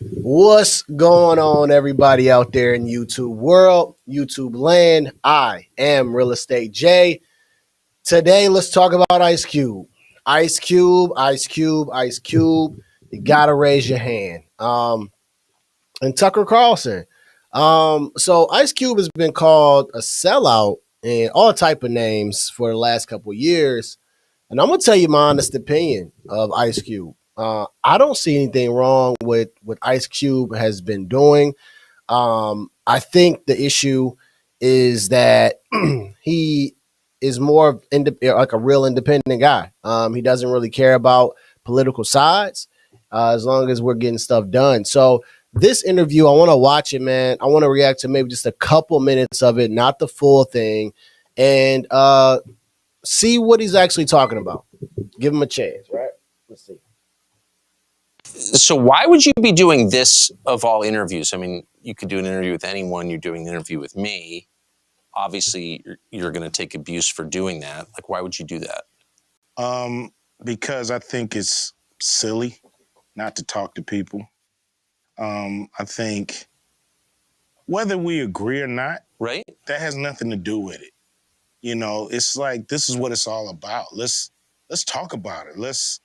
What's going on, everybody out there in YouTube world, YouTube land? I am Real Estate J. Today, let's talk about Ice Cube. Ice Cube, Ice Cube, Ice Cube. You gotta raise your hand. And Tucker Carlson. So Ice Cube has been called a sellout and all type of names for the last couple of years. And I'm gonna tell you my honest opinion of Ice Cube. I don't see anything wrong with what Ice Cube has been doing. I think the issue is that he is more of like a real independent guy. He doesn't really care about political sides as long as we're getting stuff done. So this interview, I want to watch it, man. I want to react to maybe just a couple minutes of it, not the full thing, and see what he's actually talking about. Give him a chance, right? Let's see. So why would you be doing this of all interviews? I mean, you could do an interview with anyone. You're doing an interview with me. Obviously, you're going to take abuse for doing that. Like, why would you do that? Because I think it's silly not to talk to people. I think whether we agree or not, right? That has nothing to do with it. You know, it's like, this is what it's all about. Let's talk about it. Let's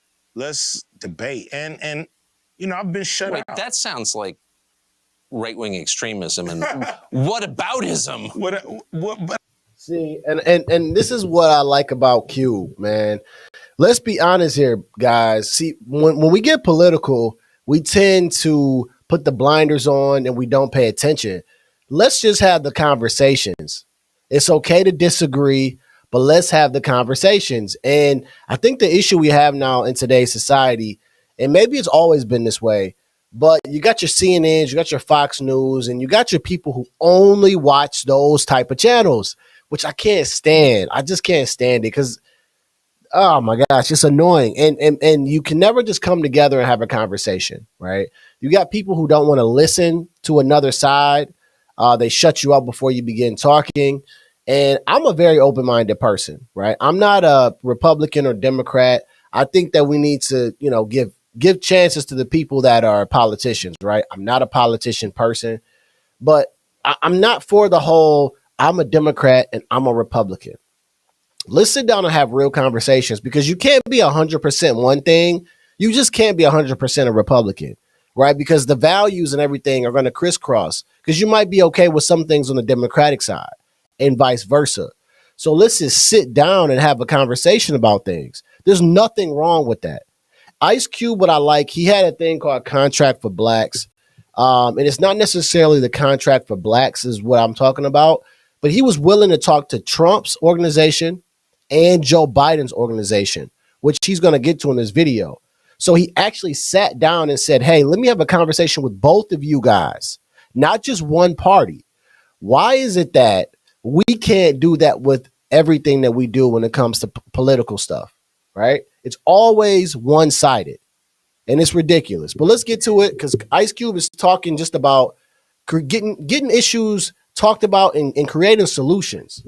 debate. And you know, I've been shut out. That sounds like right-wing extremism and whataboutism. What? See, and this is what I like about Cube, man. Let's be honest here, guys. See, when we get political, we tend to put the blinders on and we don't pay attention. Let's just have the conversations. It's okay to disagree, but let's have the conversations. And I think the issue we have now in today's society, and maybe it's always been this way, but you got your CNNs, you got your Fox News, and you got your people who only watch those type of channels, which I can't stand. I just can't stand it because, oh my gosh, it's annoying. And you can never just come together and have a conversation, right? You got people who don't want to listen to another side. They shut you up before you begin talking. And I'm a very open-minded person, right? I'm not a Republican or Democrat. I think that we need to, you know, give chances to the people that are politicians, right? I'm not a politician person, but I'm not for the whole, I'm a Democrat and I'm a Republican. Let's sit down and have real conversations because you can't be 100% one thing. You just can't be 100% a Republican, right? Because the values and everything are going to crisscross because you might be okay with some things on the Democratic side and vice versa. So let's just sit down and have a conversation about things. There's nothing wrong with that. Ice Cube, what I like, he had a thing called Contract for Blacks. And it's not necessarily the contract for blacks is what I'm talking about, but he was willing to talk to Trump's organization and Joe Biden's organization, which he's going to get to in this video. So he actually sat down and said, hey, let me have a conversation with both of you guys, not just one party. Why is it that we can't do that with everything that we do when it comes to political stuff, right? It's always one-sided, and it's ridiculous. But let's get to it because Ice Cube is talking just about getting issues talked about and creating solutions.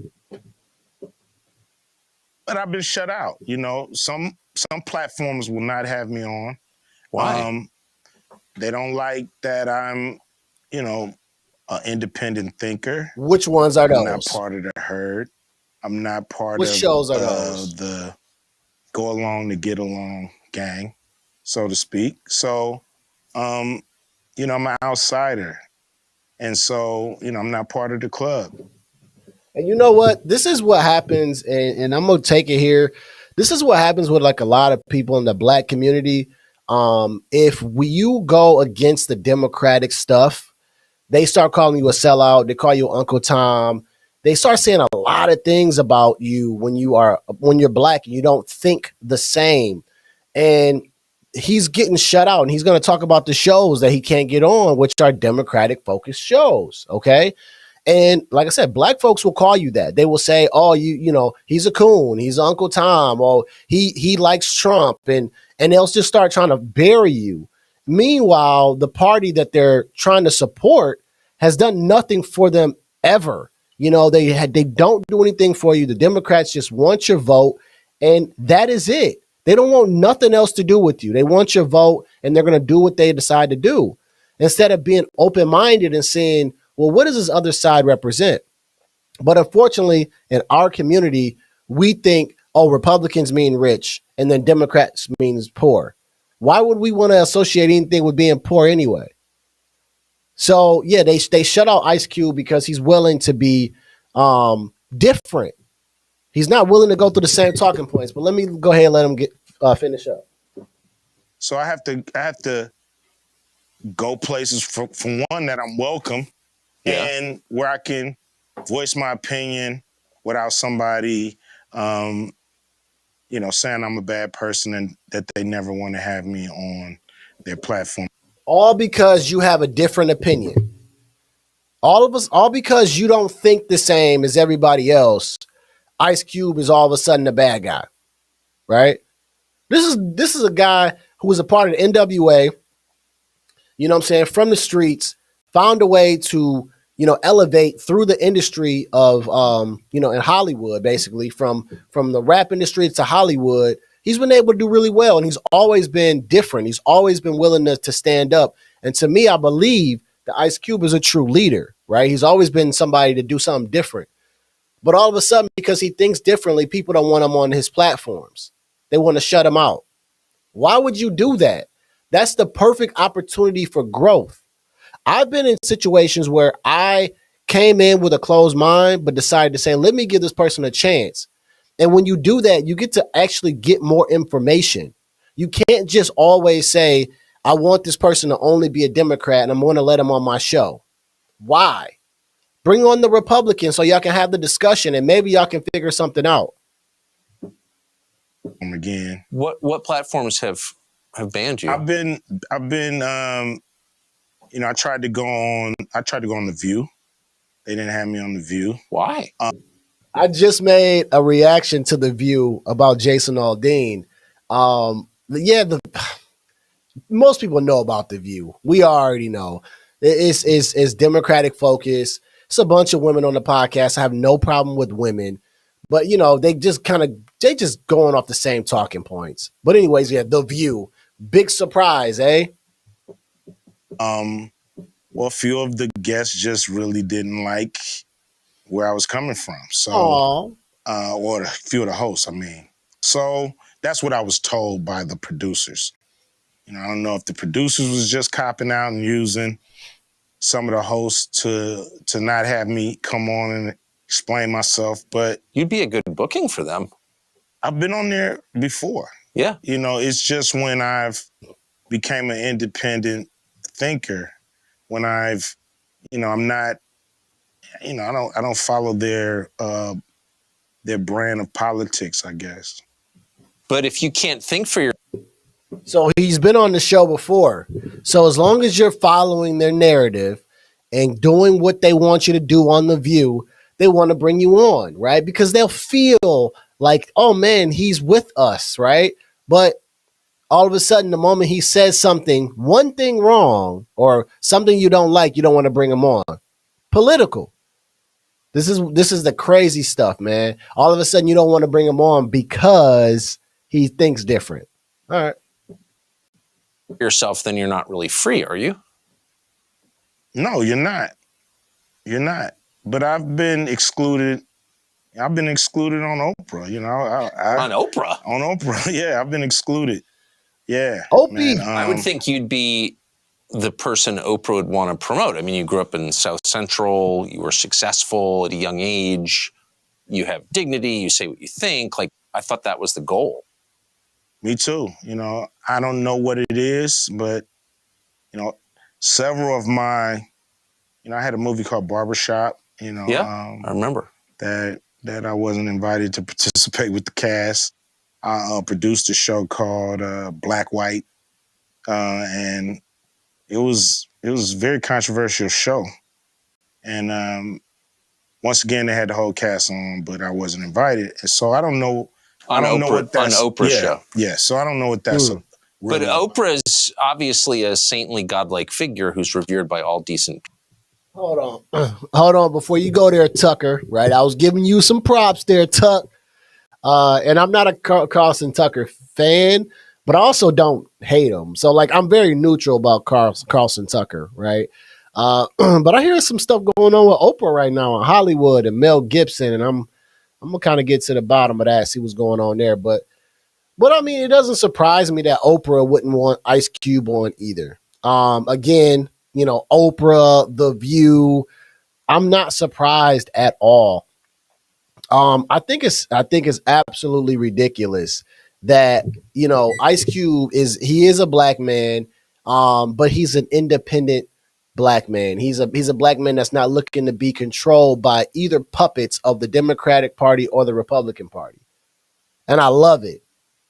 But I've been shut out. You know, some platforms will not have me on. Why? They don't like that I'm, you know, an independent thinker. Which ones are those? I'm not part of the herd. I'm not part Which of shows are those? The go along to get along gang, so to speak. So, you know, I'm an outsider. And so, you know, I'm not part of the club. And you know what? This is what happens, and I'm going to take it here. This is what happens with like a lot of people in the black community. If you go against the Democratic stuff, they start calling you a sellout. They call you Uncle Tom. They start saying a lot of things about you when you're black and you don't think the same. And he's getting shut out, and he's going to talk about the shows that he can't get on, which are Democratic focused shows. Okay. And like I said, black folks will call you that. They will say, oh, you know, he's a coon, he's Uncle Tom, or he likes Trump, and they'll just start trying to bury you. Meanwhile, the party that they're trying to support has done nothing for them ever. You know, they don't do anything for you. The Democrats just want your vote, and that is it. They don't want nothing else to do with you. They want your vote, and they're going to do what they decide to do. instead of being open-minded and saying, well, what does this other side represent? But unfortunately, in our community, we think, oh, Republicans mean rich and then Democrats means poor. Why would we want to associate anything with being poor anyway? So, yeah, they shut out Ice Cube because he's willing to be different. He's not willing to go through the same talking points. But let me go ahead and let him get finish up. So I have to go places for one that I'm welcome, and where I can voice my opinion without somebody, saying I'm a bad person and that they never want to have me on their platform. All because you have a different opinion. All because you don't think the same as everybody else. Ice Cube is all of a sudden a bad guy, right? This is a guy who was a part of the NWA, you know what I'm saying, from the streets, found a way to, elevate through the industry of, in Hollywood, basically, from the rap industry to Hollywood. He's been able to do really well, and he's always been different. He's always been willing to stand up. And to me, I believe that Ice Cube is a true leader, right? He's always been somebody to do something different. But all of a sudden, because he thinks differently, people don't want him on his platforms. They want to shut him out. Why would you do that? That's the perfect opportunity for growth. I've been in situations where I came in with a closed mind, but decided to say, let me give this person a chance. And when you do that, you get to actually get more information. You can't just always say, I want this person to only be a Democrat and I'm going to let them on my show. Why? Bring on the Republicans so y'all can have the discussion and maybe y'all can figure something out. Again, what platforms have banned you? I tried to go on The View. They didn't have me on The View. Why? I just made a reaction to The View about Jason Aldean. Most people know about The View. We already know. It's Democratic focus. It's a bunch of women on the podcast. I have no problem with women. But, they just going off the same talking points. But anyways, The View. Big surprise, eh? Well, a few of the guests just really didn't like where I was coming from. So, or a few of the hosts, I mean. So that's what I was told by the producers. I don't know if the producers was just copping out and using some of the hosts to not have me come on and explain myself, but you'd be a good booking for them. I've been on there before. Yeah. It's just when I've became an independent thinker, when I've, I'm not, I don't follow their brand of politics, I guess. But if you can't think for your... So he's been on the show before. So as long as you're following their narrative and doing what they want you to do on The View, they want to bring you on, right? Because they'll feel like, oh man, he's with us, right? But all of a sudden, the moment he says something, one thing wrong, or something you don't like, you don't want to bring him on. Political. This is the crazy stuff, man. All of a sudden, you don't want to bring him on because he thinks different. All right. Yourself, then you're not really free, are you? No, you're not. You're not. But I've been excluded. I've been excluded on Oprah. On Oprah? On Oprah, yeah. I've been excluded. Yeah. Opie. Man, I would think you'd be the person Oprah would want to promote. I mean, you grew up in South Central. You were successful at a young age. You have dignity. You say what you think. Like, I thought that was the goal. Me too. I don't know what it is, but, several of my, I had a movie called Barbershop, I remember. That I wasn't invited to participate with the cast. I produced a show called Black White, and it was a very controversial show. And once again, they had the whole cast on, but I wasn't invited. And so I don't know. On Oprah's show. Yeah, so I don't know what that's really But Oprah is obviously a saintly, godlike figure who's revered by all decent people. Hold on. Before you go there, Tucker, right? I was giving you some props there, Tuck. And I'm not a Carlson Tucker fan, but I also don't hate him. So like I'm very neutral about Carlson Tucker, right? But I hear some stuff going on with Oprah right now in Hollywood and Mel Gibson, and I'm gonna kind of get to the bottom of that, see what's going on there. But I mean, it doesn't surprise me that Oprah wouldn't want Ice Cube on either. Again, you know, Oprah, The View. I'm not surprised at all. I think it's absolutely ridiculous that, you know, Ice Cube is a black man, but he's an independent black man. He's a black man that's not looking to be controlled by either puppets of the Democratic Party or the Republican Party. And I love it.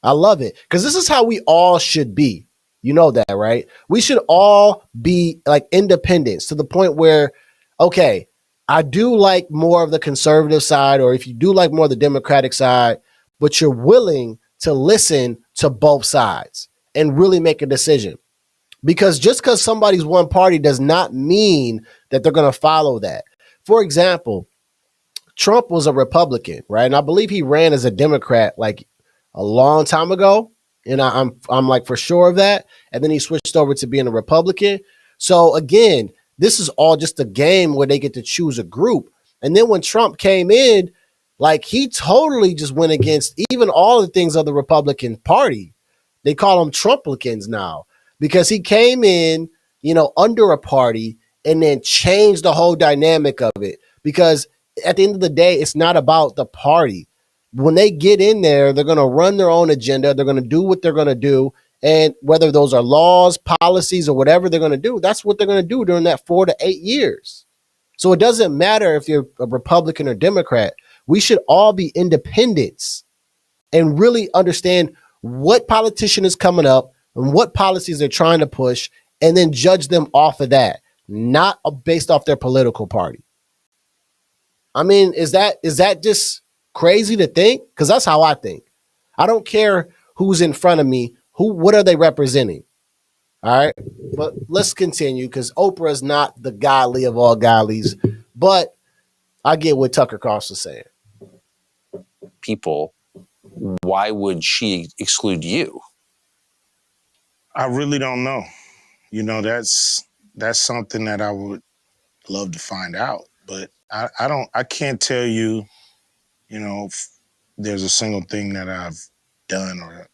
I love it because this is how we all should be. You know that, right? We should all be like independents to the point where, okay, I do like more of the conservative side, or if you do like more of the Democratic side, but you're willing to listen to both sides and really make a decision. Because just because somebody's one party does not mean that they're going to follow that. For example, Trump was a Republican, right? And I believe he ran as a Democrat like a long time ago. And I'm like for sure of that. And then he switched over to being a Republican. So again, this is all just a game where they get to choose a group. And then when Trump came in, like he totally just went against even all the things of the Republican Party. They call them Trumplicans now because he came in, you know, under a party and then changed the whole dynamic of it. Because at the end of the day, it's not about the party. When they get in there, they're going to run their own agenda. They're going to do what they're going to do. And whether those are laws, policies, or whatever they're going to do, that's what they're going to do during that 4 to 8 years. So it doesn't matter if you're a Republican or Democrat. We should all be independents and really understand what politician is coming up and what policies they're trying to push, and then judge them off of that, not based off their political party. I mean, is that just crazy to think? Because that's how I think. I don't care who's in front of me. What are they representing? All right. But let's continue because Oprah is not the godly of all godlies. But I get what Tucker Carlson's saying. People, why would she exclude you? I really don't know. You know, that's something that I would love to find out. But I can't tell you, you know, if there's a single thing that I've done or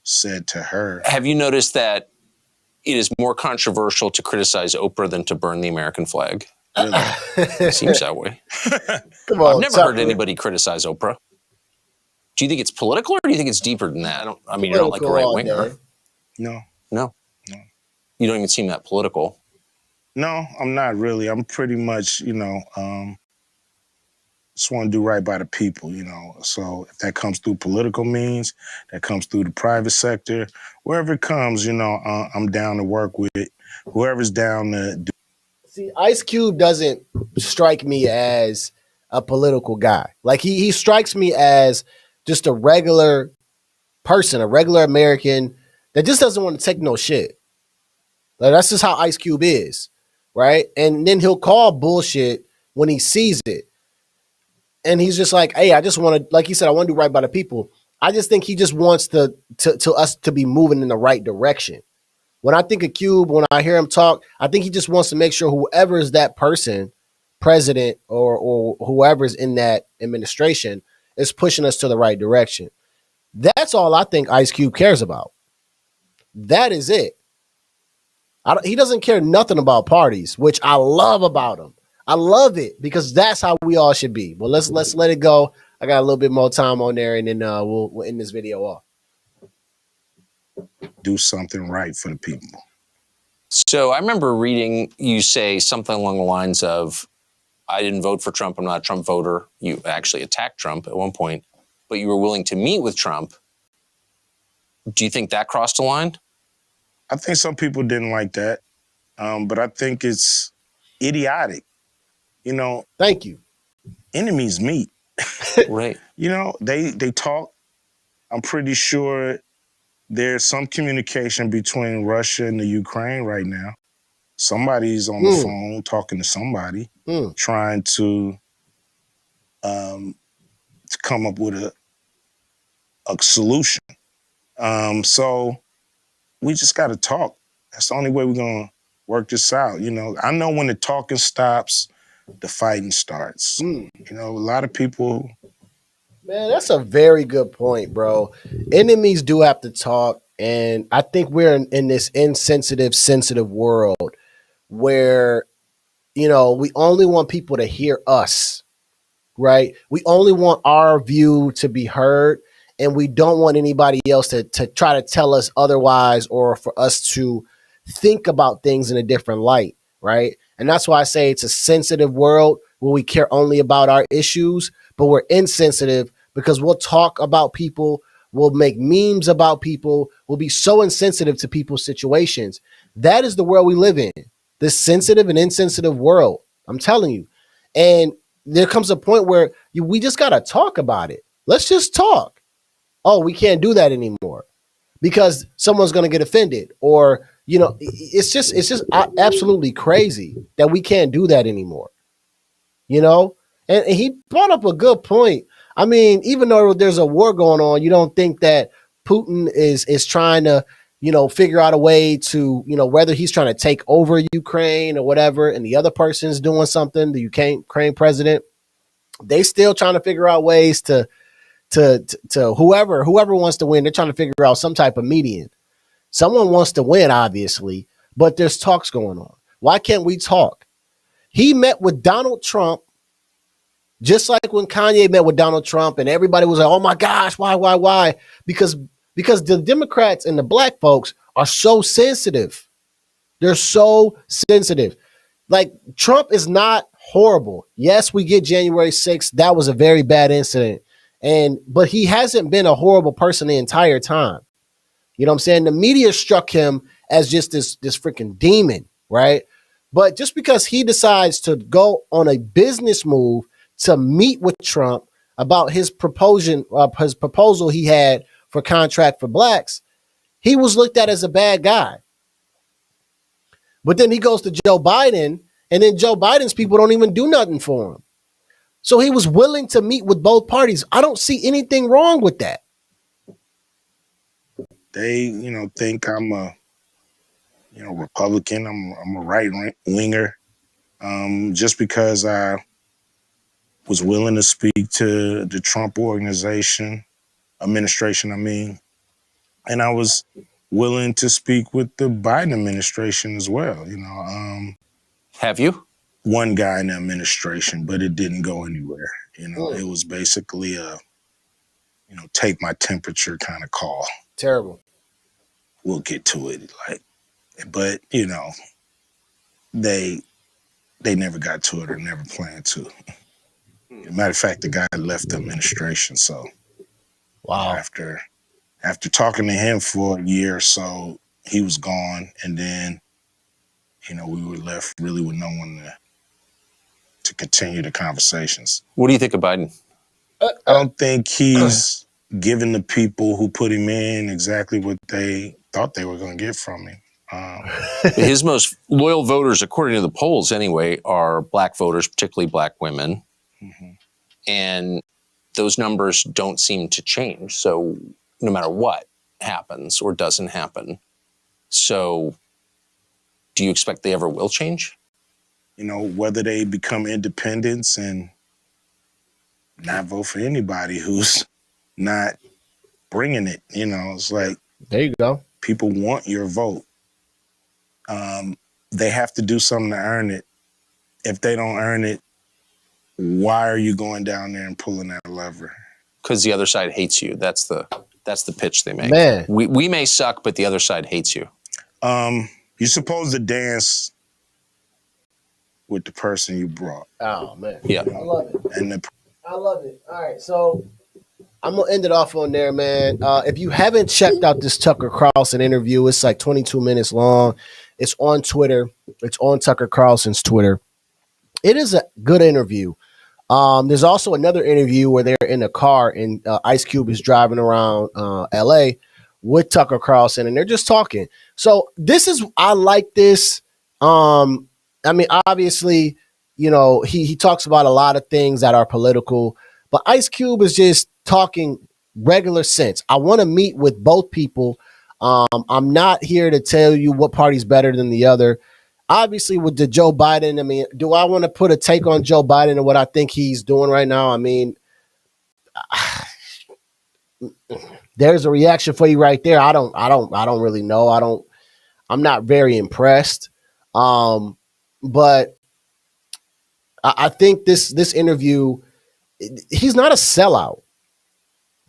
said to her. Have you noticed that it is more controversial to criticize Oprah than to burn the American flag? Really? It seems that way. Come on, I've never heard anybody criticize Oprah. Do you think it's political or do you think it's deeper than that? You don't like a right winger. No. You don't even seem that political. No, I'm not really. I'm pretty much, you know, just want to do right by the people, you know. So if that comes through political means, that comes through the private sector, wherever it comes, you know, I'm down to work with it. Whoever's down to do. See, Ice Cube doesn't strike me as a political guy. Like he strikes me as just a regular person, a regular American that just doesn't want to take no shit. Like that's just how Ice Cube is, right? And then he'll call bullshit when he sees it. And he's just like, hey, I just want to, like he said, I want to do right by the people. I just think he just wants to us to be moving in the right direction. When I think of Cube, when I hear him talk, I think he just wants to make sure whoever is that person, president or whoever's in that administration, is pushing us to the right direction. That's all I think Ice Cube cares about. That is it. He doesn't care nothing about parties, which I love about him. I love it because that's how we all should be. Well, let's let it go. I got a little bit more time on there, and then we'll end this video off. Do something right for the people. So I remember reading you say something along the lines of, I didn't vote for Trump. I'm not a Trump voter. You actually attacked Trump at one point, but you were willing to meet with Trump. Do you think that crossed a line? I think some people didn't like that, but I think it's idiotic. You know, thank you. Enemies meet. Right. You know, they talk. I'm pretty sure there's some communication between Russia and the Ukraine right now. Somebody's on the phone talking to somebody, trying to come up with a solution. So we just got to talk. That's the only way we're going to work this out. You know, I know when the talking stops, the fighting starts. You know, a lot of people. Man, that's a very good point, bro. Enemies do have to talk. And I think we're in this insensitive, sensitive world where, you know, we only want people to hear us, right? We only want our view to be heard. And we don't want anybody else to try to tell us otherwise or for us to think about things in a different light, right? And that's why I say it's a sensitive world where we care only about our issues, but we're insensitive because we'll talk about people, we'll make memes about people, we'll be so insensitive to people's situations. That is the world we live in, this sensitive and insensitive world. I'm telling you. And there comes a point where we just got to talk about it. Let's just talk. Oh, we can't do that anymore because someone's going to get offended, or, you know, it's just absolutely crazy that we can't do that anymore, you know? And he brought up a good point. I mean, even though there's a war going on, you don't think that Putin is trying to, you know, figure out a way to, you know, whether he's trying to take over Ukraine or whatever, and the other person's doing something, the Ukraine president, they still trying to figure out ways to whoever wants to win. They're trying to figure out some type of median. Someone wants to win, obviously, but there's talks going on. Why can't we talk? He met with Donald Trump, just like when Kanye met with Donald Trump, and everybody was like, oh my gosh, why? Because the Democrats and the black folks are so sensitive. They're so sensitive. Like, Trump is not horrible. Yes, we get January 6th. That was a very bad incident. But he hasn't been a horrible person the entire time. You know what I'm saying? The media struck him as just this freaking demon, right? But just because he decides to go on a business move to meet with Trump about his proposal he had for contract for blacks, he was looked at as a bad guy. But then he goes to Joe Biden, and then Joe Biden's people don't even do nothing for him. So he was willing to meet with both parties. I don't see anything wrong with that. They, you know, think I'm a, you know, Republican. I'm a right winger. Just because I was willing to speak to the Trump administration, I mean, and I was willing to speak with the Biden administration as well. You know, have you? One guy in the administration, but it didn't go anywhere. You know, It was basically a, you know, take my temperature kind of call. Terrible. We'll get to it. But you know, they never got to it or never planned to. Matter of fact, the guy left the administration. So, wow. After talking to him for a year or so, he was gone, and then, you know, we were left really with no one to continue the conversations. What do you think of Biden? I don't think he's given the people who put him in exactly what they thought they were going to get from him. His most loyal voters, according to the polls anyway, are black voters, particularly black women. Mm-hmm. And those numbers don't seem to change. So no matter what happens or doesn't happen. So do you expect they ever will change? You know, whether they become independents and not vote for anybody who's not bringing it, you know, it's like, there you go. People want your vote. They have to do something to earn it. If they don't earn it, why are you going down there and pulling that lever? Because the other side hates you. That's the pitch they make. Man. We may suck, but the other side hates you. You're supposed to dance with the person you brought. Oh, man. Yeah. I love it. I love it. All right, so I'm going to end it off on there, man. If you haven't checked out this Tucker Carlson interview, it's like 22 minutes long. It's on Twitter. It's on Tucker Carlson's Twitter. It is a good interview. There's also another interview where they're in a car and Ice Cube is driving around L.A. with Tucker Carlson, and they're just talking. So I like this. I mean, obviously, you know, he talks about a lot of things that are political, but Ice Cube is just talking regular sense. I want to meet with both people. I'm not here to tell you what party's better than the other. Obviously, with the Joe Biden, I mean, do I want to put a take on Joe Biden and what I think he's doing right now? I mean, there's a reaction for you right there. I don't really know. I'm not very impressed. But I think this interview, he's not a sellout,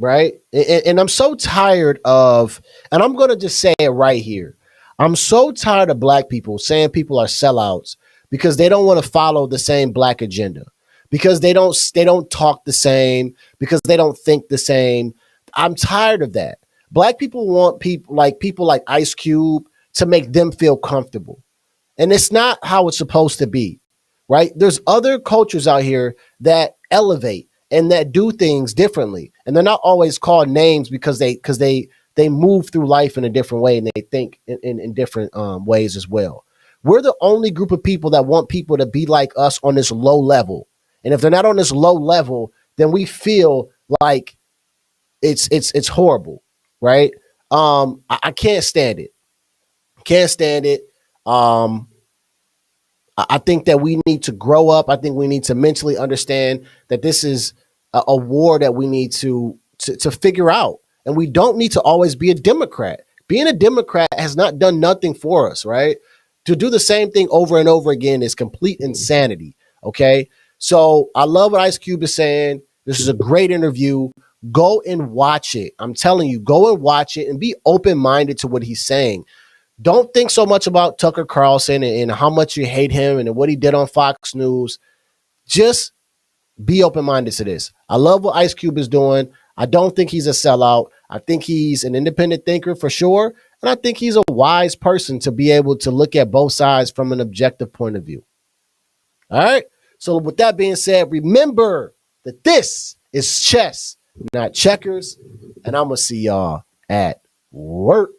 right? And I'm so tired of, and I'm going to just say it right here. I'm so tired of black people saying people are sellouts because they don't want to follow the same black agenda, because they don't talk the same, because they don't think the same. I'm tired of that. Black people want people like Ice Cube to make them feel comfortable. And it's not how it's supposed to be, right? There's other cultures out here that elevate and that do things differently. And they're not always called names because they move through life in a different way and they think in different ways as well. We're the only group of people that want people to be like us on this low level. And if they're not on this low level, then we feel like it's horrible, right? I can't stand it. Can't stand it. I think that we need to grow up. I think we need to mentally understand that this is a war that we need to figure out. And we don't need to always be a Democrat. Being a Democrat has not done nothing for us, right? To do the same thing over and over again is complete insanity, okay? So I love what Ice Cube is saying. This is a great interview. Go and watch it. I'm telling you, go and watch it and be open-minded to what he's saying. Don't think so much about Tucker Carlson and how much you hate him and what he did on Fox News. Just be open-minded to this. I love what Ice Cube is doing. I don't think he's a sellout. I think he's an independent thinker for sure. And I think he's a wise person to be able to look at both sides from an objective point of view. All right. So with that being said, remember that this is chess, not checkers. And I'm going to see y'all at work.